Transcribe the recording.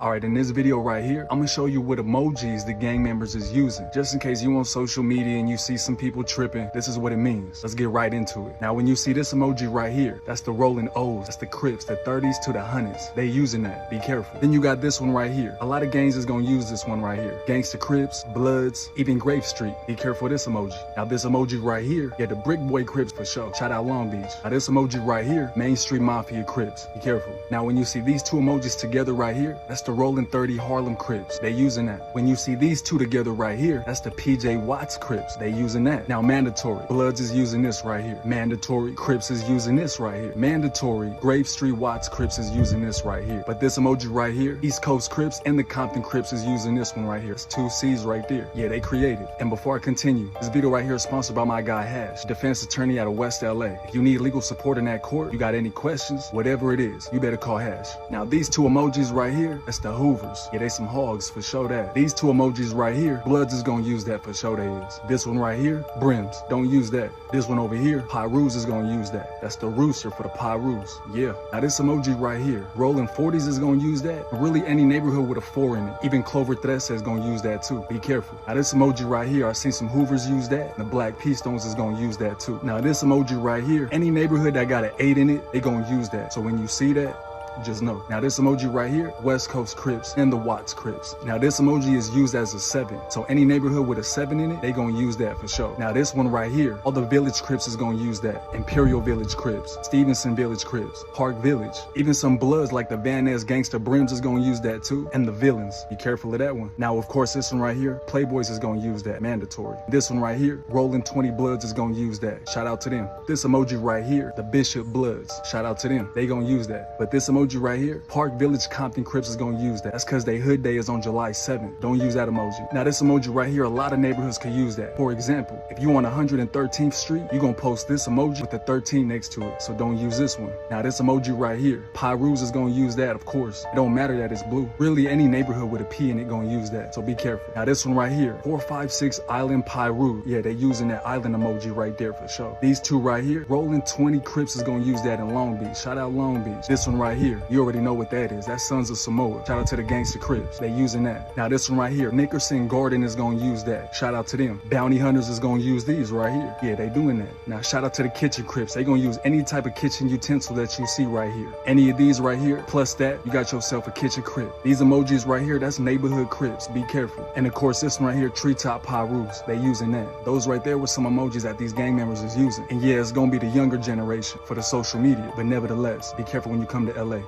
Alright, in this video right here, I'm gonna show you what emojis the gang members is using. Just in case you on social media and you see some people tripping, this is what it means. Let's get right into it. Now, when you see this emoji right here, that's the rolling O's, that's the Crips, the 30s to the 100s. They using that, be careful. Then you got this one right here. A lot of gangs is gonna use this one right here. Gangsta Crips, Bloods, even Grape Street. Be careful of this emoji. Now this emoji right here, yeah, the Brick Boy Crips for sure. Shout out Long Beach. Now this emoji right here, Main Street Mafia Crips. Be careful. Now when you see these two emojis together right here, that's the Rolling 30 Harlem Crips. They using that. When you see these two together right here, that's the PJ Watts Crips. They using that. Now mandatory. Bloods is using this right here. Mandatory. Crips is using this right here. Mandatory. Grape Street Watts Crips is using this right here. But this emoji right here, East Coast Crips and the Compton Crips is using this one right here. It's two C's right there. Yeah, they creative. And before I continue, this video right here is sponsored by my guy Hash, defense attorney out of West LA. If you need legal support in that court, you got any questions, whatever it is, you better call Hash. Now these two emojis right here, that's the Hoovers. Yeah, they some hogs for sure that. These two emojis right here, Bloods is gonna use that for sure they is. This one right here, Brims, don't use that. This one over here, Pyrus is gonna use that. That's the rooster for the Pyrus. Yeah. Now this emoji right here, Rolling 40s is gonna use that. Really any neighborhood with a 4 in it. Even Clover Threats is gonna use that too. Be careful. Now this emoji right here, I seen some Hoovers use that. The Black P-Stones is gonna use that too. Now this emoji right here, any neighborhood that got an 8 in it, they gonna use that. So when you see that, just know. Now this emoji right here, West Coast Crips and the Watts Crips. Now this emoji is used as a 7. So any neighborhood with a 7 in it, they gonna use that for sure. Now this one right here, all the Village Crips is gonna use that. Imperial Village Crips, Stevenson Village Crips, Park Village. Even some Bloods like the Van Ness Gangsta Brims is gonna use that too. And the Villains, be careful of that one. Now of course this one right here, Playboys is gonna use that, mandatory. This one right here, Rolling 20 Bloods is gonna use that. Shout out to them. This emoji right here, the Bishop Bloods, shout out to them. They gonna use that. But this emoji right here, Park Village Compton Crips is gonna use that. That's because they hood day is on July 7th. Don't use that emoji. Now this emoji right here, a lot of neighborhoods could use that. For example, if you on 113th Street, you gonna post this emoji with the 13 next to it. So don't use this one. Now this emoji right here, Pyrus is gonna use that, of course. It don't matter that it's blue. Really any neighborhood with a P in it gonna use that. So be careful. Now this one right here, 456 Island Pyru. Yeah, they using that island emoji right there for sure. These two right here, Rolling 20 Crips is gonna use that in Long Beach. Shout out Long Beach. This one right here, you already know what that is. That's Sons of Samoa. Shout out to the Gangsta Crips. They using that. Now this one right here, Nickerson Garden is gonna use that. Shout out to them. Bounty Hunters is gonna use these right here. Yeah, they doing that. Now shout out to the Kitchen Crips. They gonna use any type of kitchen utensil that you see right here. Any of these right here, plus that, you got yourself a Kitchen Crip. These emojis right here, that's Neighborhood Crips. Be careful. And of course this one right here, Treetop Pyrus. They using that. Those right there were some emojis that these gang members is using. And yeah, it's gonna be the younger generation for the social media, but nevertheless, be careful when you come to LA.